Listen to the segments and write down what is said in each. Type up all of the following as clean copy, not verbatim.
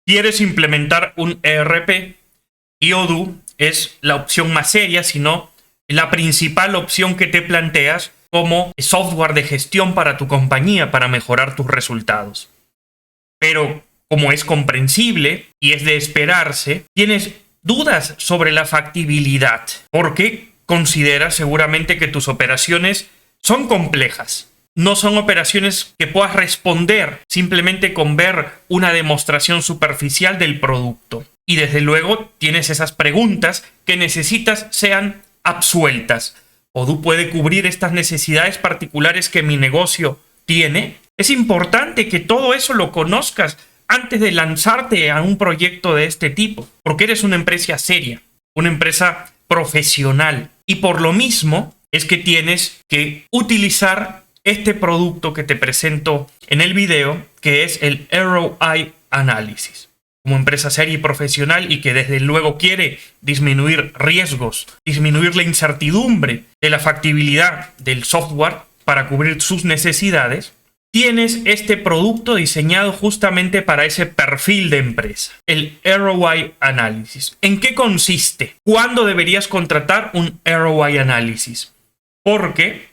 quieres implementar un ERP y Odoo es la opción más seria, sino la principal opción que te planteas como software de gestión para tu compañía para mejorar tus resultados. Pero como es comprensible y es de esperarse, tienes dudas sobre la factibilidad porque consideras seguramente que tus operaciones son complejas. No son operaciones que puedas responder simplemente con ver una demostración superficial del producto. Y desde luego tienes esas preguntas que necesitas sean absueltas. Odoo puede cubrir estas necesidades particulares que mi negocio tiene. Es importante que todo eso lo conozcas antes de lanzarte a un proyecto de este tipo, porque eres una empresa seria, una empresa profesional. Y por lo mismo es que tienes que utilizar este producto que te presento en el video, que es el ROI Analysis. Como empresa seria y profesional y que desde luego quiere disminuir riesgos, disminuir la incertidumbre de la factibilidad del software para cubrir sus necesidades, tienes este producto diseñado justamente para ese perfil de empresa, el ROI Analysis. ¿En qué consiste? ¿Cuándo deberías contratar un ROI Analysis? Porque,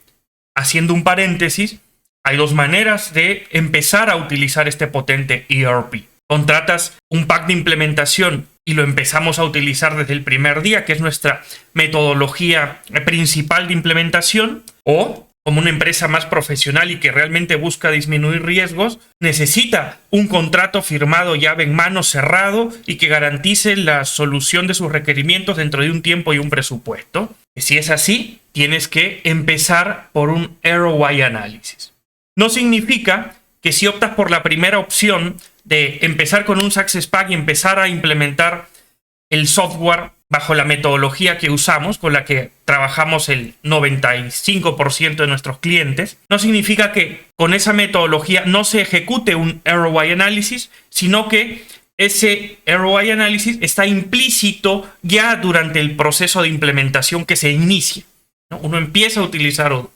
haciendo un paréntesis, hay dos maneras de empezar a utilizar este potente ERP. Contratas un pack de implementación y lo empezamos a utilizar desde el primer día, que es nuestra metodología principal de implementación, o como una empresa más profesional y que realmente busca disminuir riesgos, necesita un contrato firmado llave en mano cerrado y que garantice la solución de sus requerimientos dentro de un tiempo y un presupuesto. Si es así, tienes que empezar por un ROI Analysis. No significa que si optas por la primera opción de empezar con un SuccessFactors y empezar a implementar el software bajo la metodología que usamos, con la que trabajamos el 95% de nuestros clientes, no significa que con esa metodología no se ejecute un ROI Analysis, sino que ese ROI Analysis está implícito ya durante el proceso de implementación que se inicia, ¿no? Uno empieza a utilizar Odoo.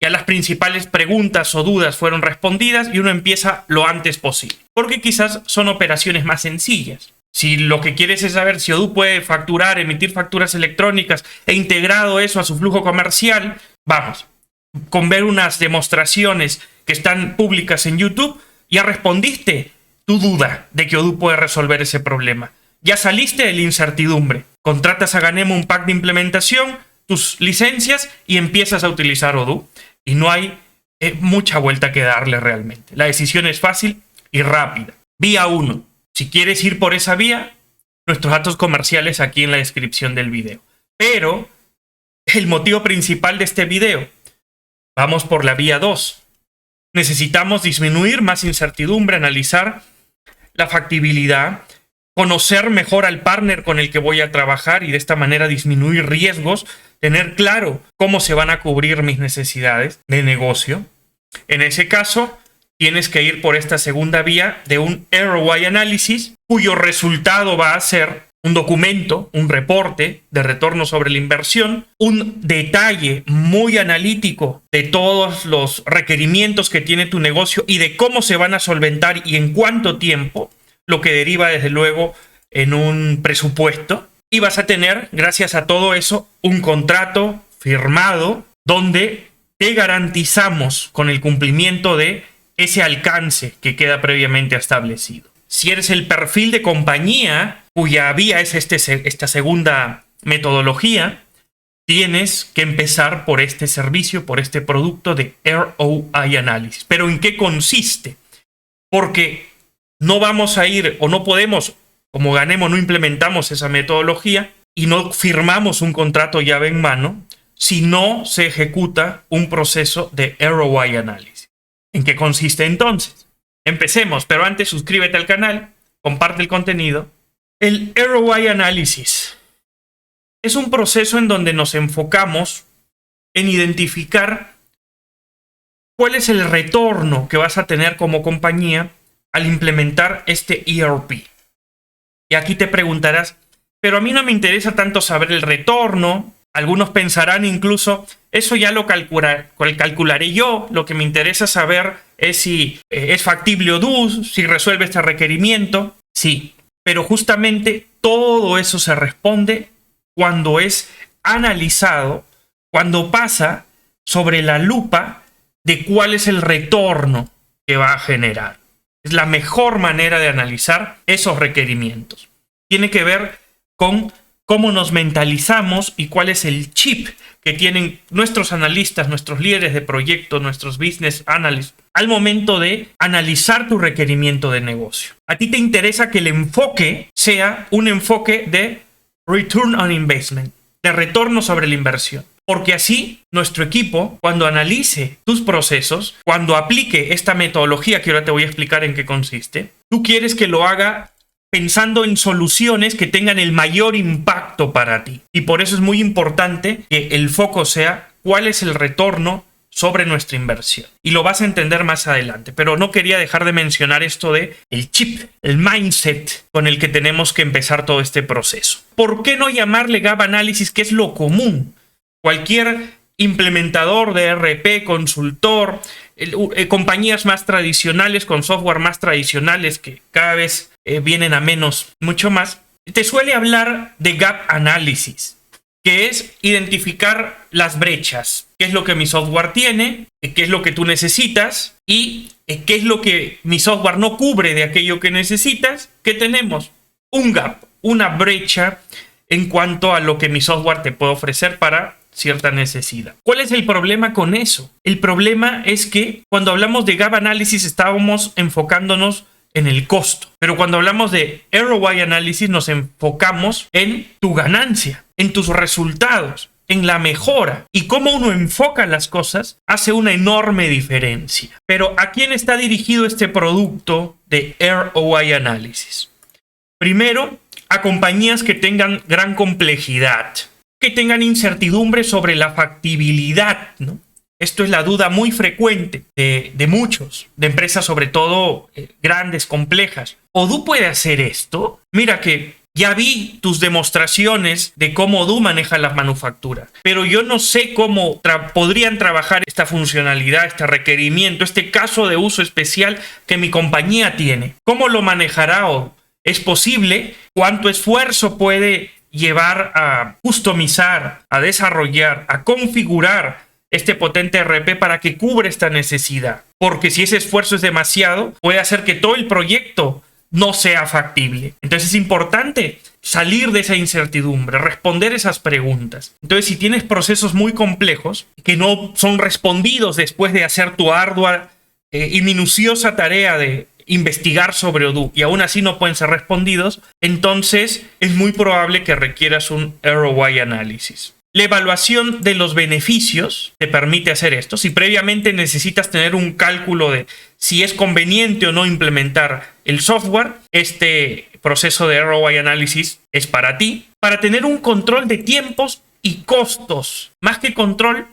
Ya las principales preguntas o dudas fueron respondidas y uno empieza lo antes posible, porque quizás son operaciones más sencillas. Si lo que quieres es saber si Odoo puede facturar, emitir facturas electrónicas e integrado eso a su flujo comercial, vamos, con ver unas demostraciones que están públicas en YouTube, ya respondiste tu duda de que Odoo puede resolver ese problema. Ya saliste de la incertidumbre. Contratas a Ganemo un pack de implementación, tus licencias y empiezas a utilizar Odoo. Y no hay mucha vuelta que darle realmente. La decisión es fácil y rápida. Vía 1. Si quieres ir por esa vía, nuestros datos comerciales aquí en la descripción del video. Pero el motivo principal de este video, vamos por la vía 2. Necesitamos disminuir más incertidumbre, analizar la factibilidad, conocer mejor al partner con el que voy a trabajar y de esta manera disminuir riesgos, tener claro cómo se van a cubrir mis necesidades de negocio. En ese caso, tienes que ir por esta segunda vía de un ROI Analysis, cuyo resultado va a ser un documento, un reporte de retorno sobre la inversión, un detalle muy analítico de todos los requerimientos que tiene tu negocio y de cómo se van a solventar y en cuánto tiempo, lo que deriva desde luego en un presupuesto. Y vas a tener, gracias a todo eso, un contrato firmado donde te garantizamos con el cumplimiento de ese alcance que queda previamente establecido. Si eres el perfil de compañía cuya vía es esta segunda metodología, tienes que empezar por este servicio, por este producto de ROI Analysis. ¿Pero en qué consiste? Porque no vamos a ir o no podemos, como Ganemo no implementamos esa metodología y no firmamos un contrato llave en mano si no se ejecuta un proceso de ROI Analysis. ¿En qué consiste entonces? Empecemos, pero antes suscríbete al canal, comparte el contenido. El ROI Analysis es un proceso en donde nos enfocamos en identificar cuál es el retorno que vas a tener como compañía al implementar este ERP. Y aquí te preguntarás, pero a mí no me interesa tanto saber el retorno. Algunos pensarán incluso, eso ya lo calcularé yo. Lo que me interesa saber es si es factible Odoo, si resuelve este requerimiento. Sí, pero justamente todo eso se responde cuando es analizado, cuando pasa sobre la lupa de cuál es el retorno que va a generar. Es la mejor manera de analizar esos requerimientos. Tiene que ver con cómo nos mentalizamos y cuál es el chip que tienen nuestros analistas, nuestros líderes de proyecto, nuestros business analysts, al momento de analizar tu requerimiento de negocio. A ti te interesa que el enfoque sea un enfoque de return on investment, de retorno sobre la inversión. Porque así nuestro equipo, cuando analice tus procesos, cuando aplique esta metodología que ahora te voy a explicar en qué consiste, tú quieres que lo haga pensando en soluciones que tengan el mayor impacto para ti. Y por eso es muy importante que el foco sea cuál es el retorno sobre nuestra inversión. Y lo vas a entender más adelante. Pero no quería dejar de mencionar esto de el chip, el mindset con el que tenemos que empezar todo este proceso. ¿Por qué no llamarle Gap Analysis, que es lo común? Cualquier implementador de ERP, consultor, compañías más tradicionales con software más tradicionales que cada vez vienen a menos, mucho más, te suele hablar de Gap Analysis, que es identificar las brechas. ¿Qué es lo que mi software tiene? ¿Qué es lo que tú necesitas? ¿Y qué es lo que mi software no cubre de aquello que necesitas? ¿Qué tenemos? Un gap, una brecha en cuanto a lo que mi software te puede ofrecer para cierta necesidad. ¿Cuál es el problema con eso? El problema es que cuando hablamos de Gap Analysis estábamos enfocándonos en el costo, pero cuando hablamos de ROI Analysis nos enfocamos en tu ganancia, en tus resultados, en la mejora, y cómo uno enfoca las cosas hace una enorme diferencia. Pero ¿a quién está dirigido este producto de ROI Analysis? Primero, a compañías que tengan gran complejidad, que tengan incertidumbre sobre la factibilidad, ¿no? Esto es la duda muy frecuente de muchos, de empresas sobre todo grandes, complejas. ¿Odoo puede hacer esto? Mira que ya vi tus demostraciones de cómo Odoo maneja las manufacturas, pero yo no sé cómo podrían trabajar esta funcionalidad, este requerimiento, este caso de uso especial que mi compañía tiene. ¿Cómo lo manejará Odoo? ¿Es posible? ¿Cuánto esfuerzo puede llevar a customizar, a desarrollar, a configurar este potente ERP para que cubra esta necesidad? Porque si ese esfuerzo es demasiado, puede hacer que todo el proyecto no sea factible. Entonces es importante salir de esa incertidumbre, responder esas preguntas. Entonces, si tienes procesos muy complejos que no son respondidos después de hacer tu ardua y minuciosa tarea de investigar sobre Odoo y aún así no pueden ser respondidos, entonces es muy probable que requieras un ROI Analysis. La evaluación de los beneficios te permite hacer esto. Si previamente necesitas tener un cálculo de si es conveniente o no implementar el software, este proceso de ROI Analysis es para ti. Para tener un control de tiempos y costos. Más que control,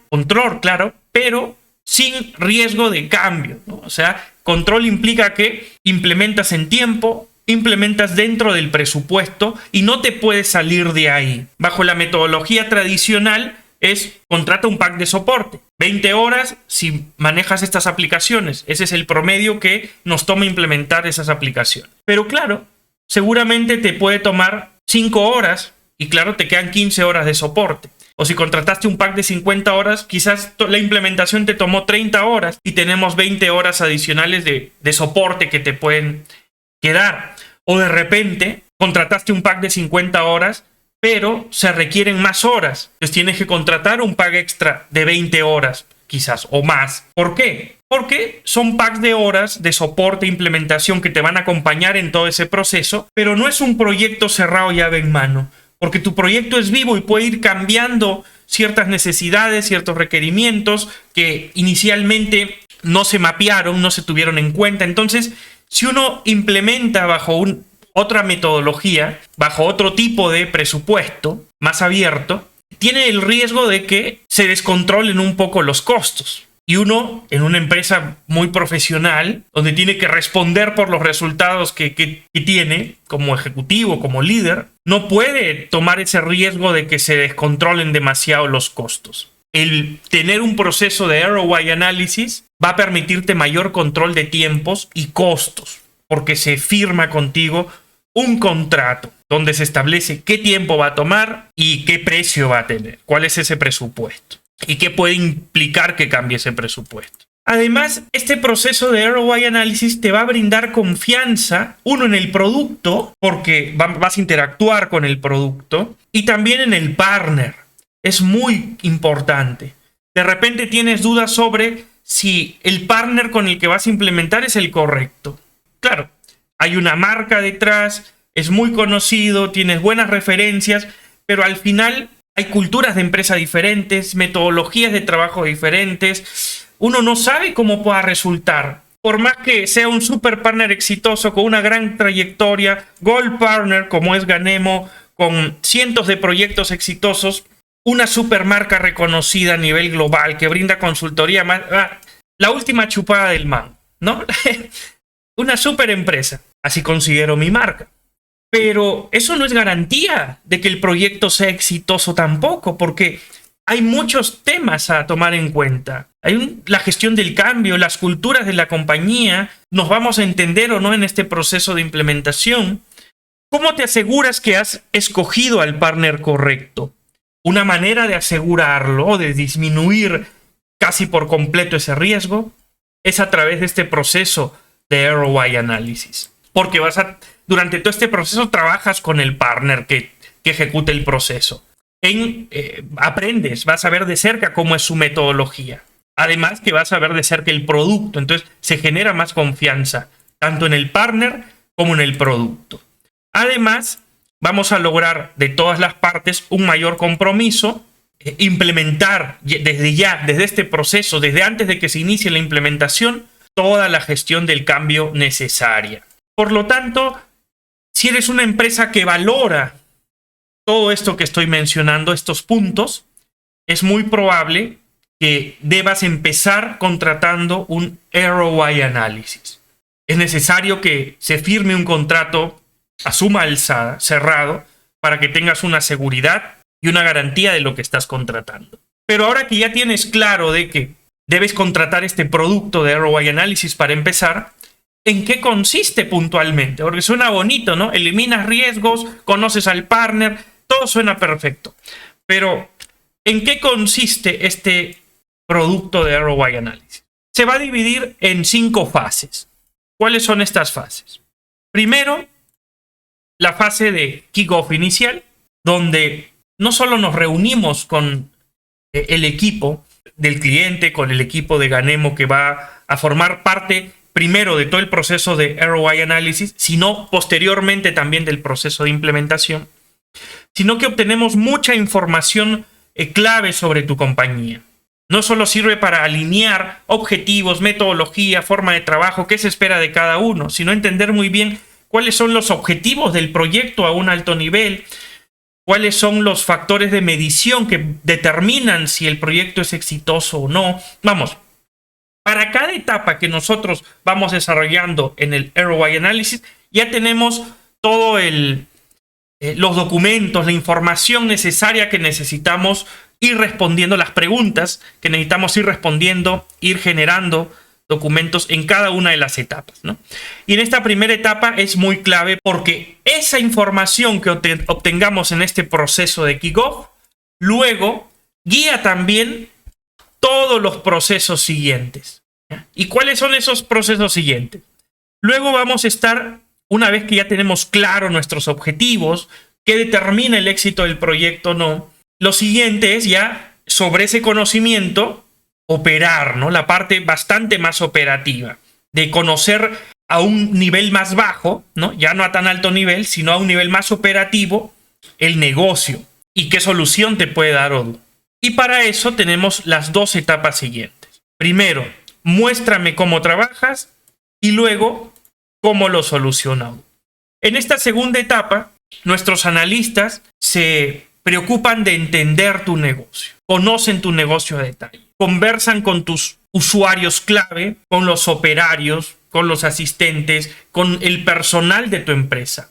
claro, pero sin riesgo de cambio, ¿no? O sea, control implica que implementas en tiempo, implementas dentro del presupuesto y no te puedes salir de ahí. Bajo la metodología tradicional es contrata un pack de soporte. 20 horas si manejas estas aplicaciones. Ese es el promedio que nos toma implementar esas aplicaciones. Pero claro, seguramente te puede tomar 5 horas y claro, te quedan 15 horas de soporte. O si contrataste un pack de 50 horas, quizás la implementación te tomó 30 horas y tenemos 20 horas adicionales de soporte que te pueden quedar. O de repente contrataste un pack de 50 horas, pero se requieren más horas. Entonces tienes que contratar un pack extra de 20 horas, quizás, o más. ¿Por qué? Porque son packs de horas de soporte e implementación que te van a acompañar en todo ese proceso, pero no es un proyecto cerrado llave en mano. Porque tu proyecto es vivo y puede ir cambiando ciertas necesidades, ciertos requerimientos que inicialmente no se mapearon, no se tuvieron en cuenta. Entonces, si uno implementa bajo otra metodología, bajo otro tipo de presupuesto más abierto, tiene el riesgo de que se descontrolen un poco los costos. Y uno, en una empresa muy profesional, donde tiene que responder por los resultados que tiene como ejecutivo, como líder, no puede tomar ese riesgo de que se descontrolen demasiado los costos. El tener un proceso de ROI Analysis va a permitirte mayor control de tiempos y costos, porque se firma contigo un contrato donde se establece qué tiempo va a tomar y qué precio va a tener, cuál es ese presupuesto y qué puede implicar que cambie ese presupuesto. Además, este proceso de ROI Analysis te va a brindar confianza, uno, en el producto, porque vas a interactuar con el producto, y también en el partner. Es muy importante. De repente tienes dudas sobre si el partner con el que vas a implementar es el correcto. Claro, hay una marca detrás, es muy conocido, tienes buenas referencias, pero al final hay culturas de empresa diferentes, metodologías de trabajo diferentes. Uno no sabe cómo pueda resultar. Por más que sea un super partner exitoso con una gran trayectoria, Gold Partner como es Ganemo, con cientos de proyectos exitosos, una super marca reconocida a nivel global que brinda consultoría más... la última chupada del mango, ¿no? Una super empresa. Así considero mi marca. Pero eso no es garantía de que el proyecto sea exitoso tampoco, porque hay muchos temas a tomar en cuenta. Hay la gestión del cambio, las culturas de la compañía, nos vamos a entender o no en este proceso de implementación. ¿Cómo te aseguras que has escogido al partner correcto? Una manera de asegurarlo o de disminuir casi por completo ese riesgo es a través de este proceso de ROI Analysis. Porque durante todo este proceso trabajas con el partner que ejecute el proceso. Aprendes, vas a ver de cerca cómo es su metodología. Además que vas a ver de cerca el producto. Entonces se genera más confianza, tanto en el partner como en el producto. Además, vamos a lograr de todas las partes un mayor compromiso, implementar desde este proceso, desde antes de que se inicie la implementación, toda la gestión del cambio necesaria. Por lo tanto, si eres una empresa que valora todo esto que estoy mencionando, estos puntos, es muy probable que debas empezar contratando un ROI Analysis. Es necesario que se firme un contrato a suma alzada, cerrado, para que tengas una seguridad y una garantía de lo que estás contratando. Pero ahora que ya tienes claro de que debes contratar este producto de ROI Analysis para empezar, ¿en qué consiste puntualmente? Porque suena bonito, ¿no? Eliminas riesgos, conoces al partner, todo suena perfecto. Pero, ¿en qué consiste este producto de ROI Analysis? Se va a dividir en 5 fases. ¿Cuáles son estas fases? Primero, la fase de kickoff inicial, donde no solo nos reunimos con el equipo del cliente, con el equipo de Ganemo que va a formar parte primero de todo el proceso de ROI Analysis, sino posteriormente también del proceso de implementación, sino que obtenemos mucha información clave sobre tu compañía. No solo sirve para alinear objetivos, metodología, forma de trabajo, qué se espera de cada uno, sino entender muy bien cuáles son los objetivos del proyecto a un alto nivel, cuáles son los factores de medición que determinan si el proyecto es exitoso o no. Vamos, para cada etapa que nosotros vamos desarrollando en el ROI Analysis, ya tenemos todo los documentos, la información necesaria que necesitamos ir respondiendo, las preguntas que necesitamos ir respondiendo, ir generando documentos en cada una de las etapas, ¿no? Y en esta primera etapa es muy clave porque esa información que obtengamos en este proceso de kickoff, luego guía también todos los procesos siguientes. ¿Y cuáles son esos procesos siguientes? Luego vamos a estar, una vez que ya tenemos claro nuestros objetivos, qué determina el éxito del proyecto o no, lo siguiente es ya sobre ese conocimiento operar, ¿no? La parte bastante más operativa, de conocer a un nivel más bajo, ¿no? Ya no a tan alto nivel, sino a un nivel más operativo, el negocio y qué solución te puede dar Odoo. Y para eso tenemos las 2 etapas siguientes. Primero, muéstrame cómo trabajas y luego cómo lo soluciona Odoo. En esta segunda etapa, nuestros analistas se preocupan de entender tu negocio, conocen tu negocio a detalle, conversan con tus usuarios clave, con los operarios, con los asistentes, con el personal de tu empresa.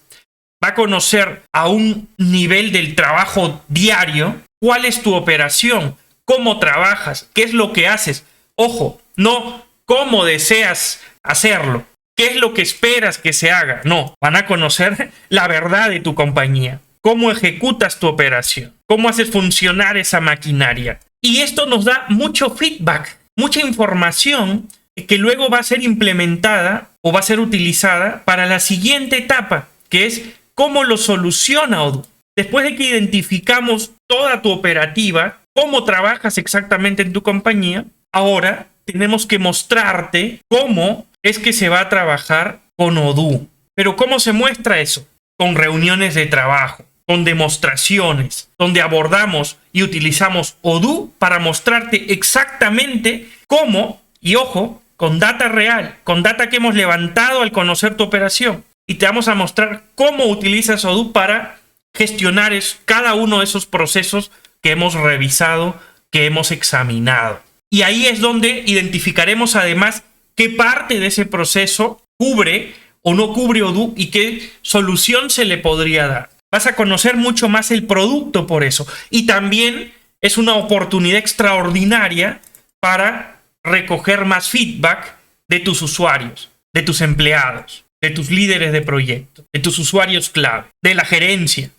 Va a conocer a un nivel del trabajo diario cuál es tu operación, cómo trabajas, qué es lo que haces. Ojo, no cómo deseas hacerlo, qué es lo que esperas que se haga. No, van a conocer la verdad de tu compañía, cómo ejecutas tu operación, cómo haces funcionar esa maquinaria. Y esto nos da mucho feedback, mucha información que luego va a ser implementada o va a ser utilizada para la siguiente etapa, que es cómo lo soluciona Odoo. Después de que identificamos toda tu operativa, cómo trabajas exactamente en tu compañía, ahora tenemos que mostrarte cómo es que se va a trabajar con Odoo. Pero ¿cómo se muestra eso? Con reuniones de trabajo, con demostraciones, donde abordamos y utilizamos Odoo para mostrarte exactamente cómo, y ojo, con data real, con data que hemos levantado al conocer tu operación. Y te vamos a mostrar cómo utilizas Odoo para gestionar cada uno de esos procesos que hemos revisado, que hemos examinado. Y ahí es donde identificaremos además qué parte de ese proceso cubre o no cubre Odoo y qué solución se le podría dar. Vas a conocer mucho más el producto por eso. Y también es una oportunidad extraordinaria para recoger más feedback de tus usuarios, de tus empleados, de tus líderes de proyecto, de tus usuarios clave, de la gerencia.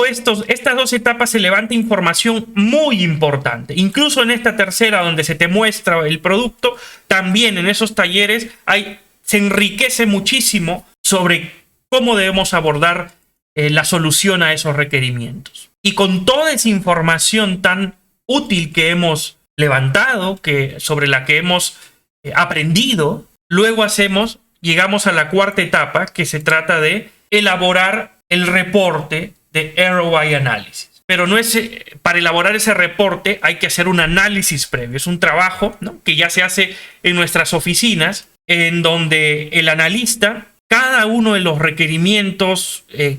Estas dos etapas se levanta información muy importante. Incluso en esta tercera, donde se te muestra el producto, también en esos talleres se enriquece muchísimo sobre cómo debemos abordar la solución a esos requerimientos. Y con toda esa información tan útil que hemos levantado, sobre la que hemos aprendido, luego llegamos a la cuarta etapa, que se trata de elaborar el reporte de ROI Analysis. Pero no es para elaborar ese reporte hay que hacer un análisis previo. Es un trabajo, ¿no?, que ya se hace en nuestras oficinas, en donde el analista, cada uno de los requerimientos que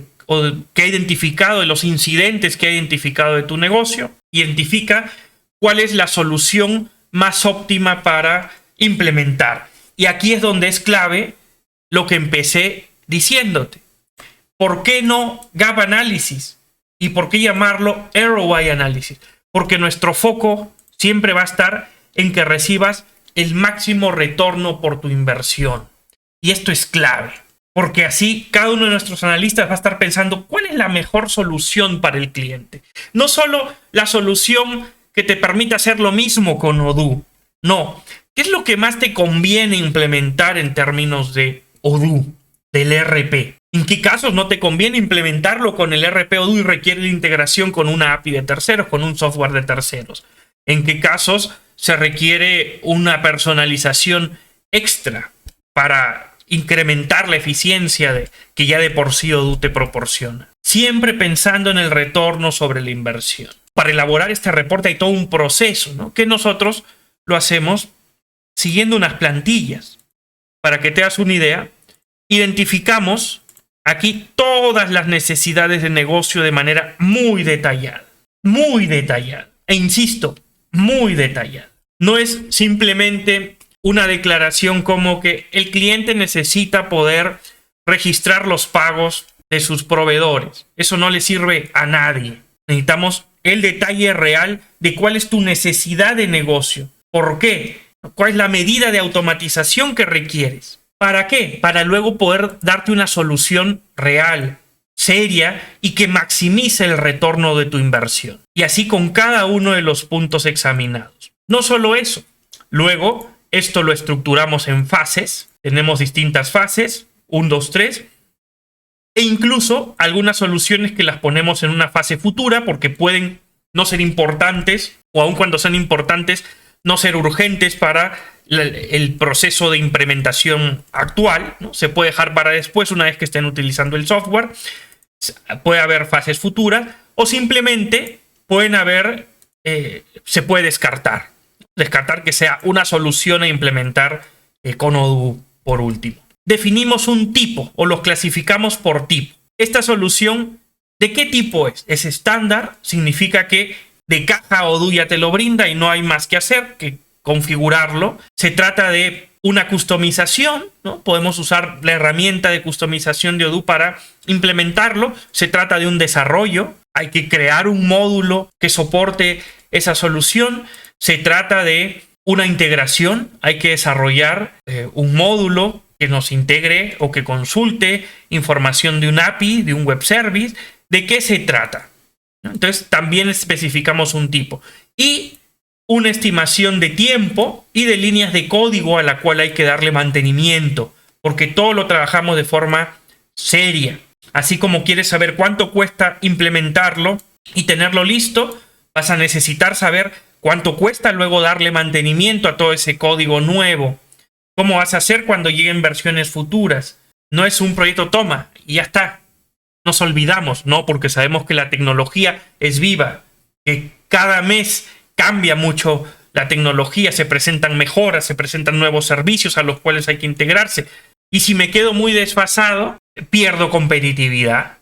ha identificado, de los incidentes que ha identificado de tu negocio, identifica cuál es la solución más óptima para implementar. Y aquí es donde es clave lo que empecé diciéndote. ¿Por qué no Gap Analysis? ¿Y por qué llamarlo ROI Analysis? Porque nuestro foco siempre va a estar en que recibas el máximo retorno por tu inversión. Y esto es clave, porque así cada uno de nuestros analistas va a estar pensando cuál es la mejor solución para el cliente. No solo la solución que te permite hacer lo mismo con Odoo. No. ¿Qué es lo que más te conviene implementar en términos de Odoo, del ERP? ¿En qué casos no te conviene implementarlo con el ERP Odoo y requiere la integración con una API de terceros, con un software de terceros? ¿En qué casos se requiere una personalización extra para incrementar la eficiencia que ya de por sí Odoo te proporciona? Siempre pensando en el retorno sobre la inversión. Para elaborar este reporte hay todo un proceso, ¿no?, que nosotros lo hacemos siguiendo unas plantillas. Para que te hagas una idea, identificamos aquí todas las necesidades de negocio de manera muy detallada. Muy detallada. E insisto, muy detallada. No es simplemente una declaración como que el cliente necesita poder registrar los pagos de sus proveedores. Eso no le sirve a nadie. Necesitamos el detalle real de cuál es tu necesidad de negocio. ¿Por qué? ¿Cuál es la medida de automatización que requieres? ¿Para qué? Para luego poder darte una solución real, seria y que maximice el retorno de tu inversión. Y así con cada uno de los puntos examinados. No solo eso. Luego, esto lo estructuramos en fases. Tenemos distintas fases, 1, 2, 3. E incluso algunas soluciones que las ponemos en una fase futura porque pueden no ser importantes, o aun cuando son importantes, no ser urgentes para el proceso de implementación actual, ¿no? Se puede dejar para después una vez que estén utilizando el software. Puede haber fases futuras o simplemente se puede descartar. Descartar que sea una solución a implementar con Odoo por último. Definimos un tipo o los clasificamos por tipo. Esta solución, ¿de qué tipo es? Es estándar, significa que de caja Odoo ya te lo brinda y no hay más que hacer que configurarlo. Se trata de una customización, ¿no? Podemos usar la herramienta de customización de Odoo para implementarlo. Se trata de un desarrollo. Hay que crear un módulo que soporte esa solución. Se trata de una integración. Hay que desarrollar un módulo que nos integre o que consulte información de un API, de un web service. ¿De qué se trata? Entonces también especificamos un tipo. Y una estimación de tiempo y de líneas de código a la cual hay que darle mantenimiento, porque todo lo trabajamos de forma seria. Así como quieres saber cuánto cuesta implementarlo y tenerlo listo, vas a necesitar saber cuánto cuesta luego darle mantenimiento a todo ese código nuevo. ¿Cómo vas a hacer cuando lleguen versiones futuras? No es un proyecto toma y ya está. Nos olvidamos, ¿no? Porque sabemos que la tecnología es viva, que cada mes cambia mucho la tecnología, se presentan mejoras, se presentan nuevos servicios a los cuales hay que integrarse. Y si me quedo muy desfasado, pierdo competitividad.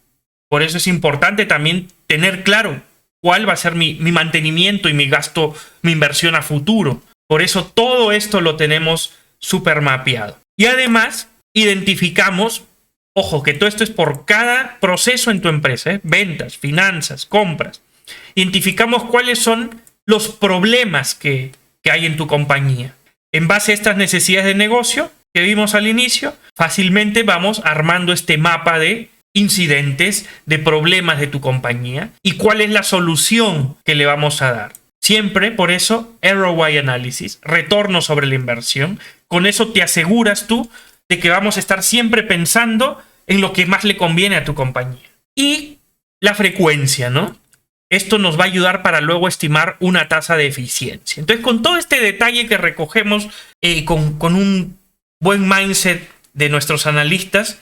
Por eso es importante también tener claro cuál va a ser mi mantenimiento y mi gasto, mi inversión a futuro. Por eso todo esto lo tenemos súper mapeado. Y además identificamos, ojo, que todo esto es por cada proceso en tu empresa, ventas, finanzas, compras. Identificamos cuáles son los problemas que hay en tu compañía. En base a estas necesidades de negocio que vimos al inicio, fácilmente vamos armando este mapa de incidentes, de problemas de tu compañía y cuál es la solución que le vamos a dar. Siempre, por eso, ROI Analysis, retorno sobre la inversión. Con eso te aseguras tú de que vamos a estar siempre pensando en lo que más le conviene a tu compañía. Y la frecuencia, ¿no? Esto nos va a ayudar para luego estimar una tasa de eficiencia. Entonces, con todo este detalle que recogemos con un buen mindset de nuestros analistas,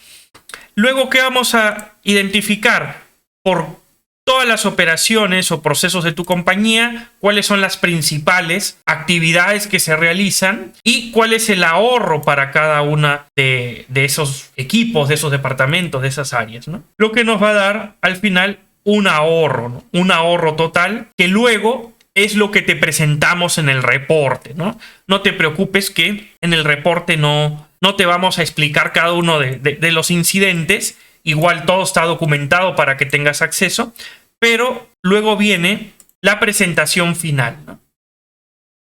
luego, ¿qué vamos a identificar? Por todas las operaciones o procesos de tu compañía, cuáles son las principales actividades que se realizan y cuál es el ahorro para cada una de esos equipos, de esos departamentos, de esas áreas, ¿no? Lo que nos va a dar al final un ahorro, ¿no? Un ahorro total que luego es lo que te presentamos en el reporte, ¿no? No te preocupes que en el reporte no te vamos a explicar cada uno de los incidentes. Igual todo está documentado para que tengas acceso, pero luego viene la presentación final, ¿no?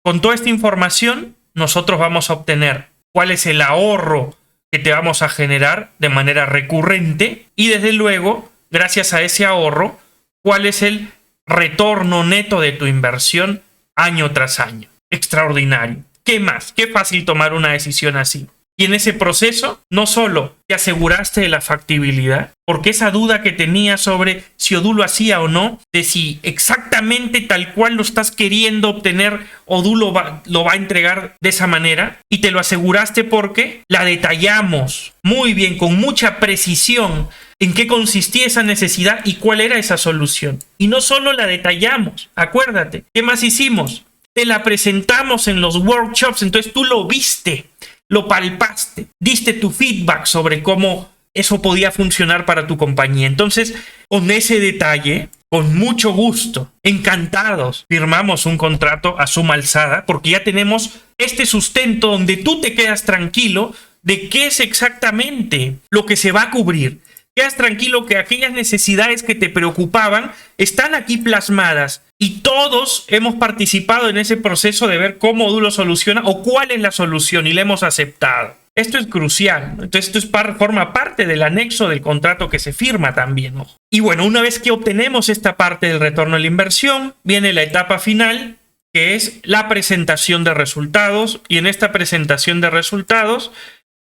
Con toda esta información, nosotros vamos a obtener cuál es el ahorro que te vamos a generar de manera recurrente y desde luego, gracias a ese ahorro, cuál es el retorno neto de tu inversión año tras año. Extraordinario. ¿Qué más? Qué fácil tomar una decisión así. Y en ese proceso, no solo te aseguraste de la factibilidad, porque esa duda que tenías sobre si Odoo lo hacía o no, de si exactamente tal cual lo estás queriendo obtener, Odoo lo va a entregar de esa manera, y te lo aseguraste porque la detallamos muy bien, con mucha precisión, en qué consistía esa necesidad y cuál era esa solución. Y no solo la detallamos, acuérdate, ¿qué más hicimos? Te la presentamos en los workshops, entonces tú lo viste, lo palpaste, diste tu feedback sobre cómo eso podía funcionar para tu compañía. Entonces, con ese detalle, con mucho gusto, encantados, firmamos un contrato a suma alzada porque ya tenemos este sustento donde tú te quedas tranquilo de qué es exactamente lo que se va a cubrir. Quedas tranquilo que aquellas necesidades que te preocupaban están aquí plasmadas y todos hemos participado en ese proceso de ver cómo Odoo lo soluciona o cuál es la solución y la hemos aceptado. Esto es crucial, ¿no? Entonces esto forma parte del anexo del contrato que se firma también, ¿no? Y bueno, una vez que obtenemos esta parte del retorno de la inversión, viene la etapa final, que es la presentación de resultados. Y en esta presentación de resultados,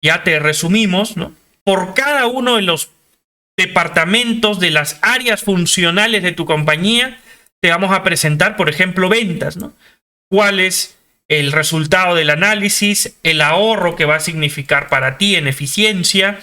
ya te resumimos, ¿no? Por cada uno de los departamentos, de las áreas funcionales de tu compañía, te vamos a presentar, por ejemplo, ventas, ¿no? ¿Cuál es el resultado del análisis, el ahorro que va a significar para ti en eficiencia?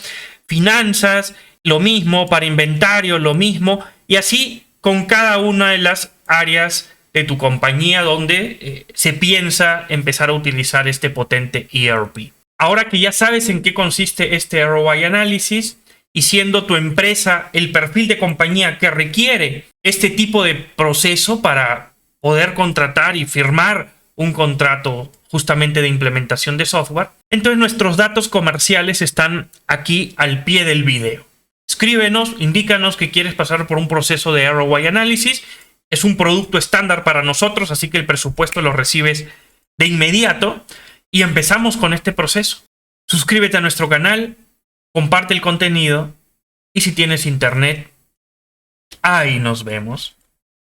Finanzas, lo mismo. Para inventario, lo mismo. Y así con cada una de las áreas de tu compañía donde se piensa empezar a utilizar este potente ERP. Ahora que ya sabes en qué consiste este ROI Analysis, y siendo tu empresa el perfil de compañía que requiere este tipo de proceso para poder contratar y firmar un contrato justamente de implementación de software, entonces nuestros datos comerciales están aquí al pie del video. Escríbenos, indícanos que quieres pasar por un proceso de ROI Analysis. Es un producto estándar para nosotros, así que el presupuesto lo recibes de inmediato y empezamos con este proceso. Suscríbete a nuestro canal, comparte el contenido y si tienes internet, ahí nos vemos.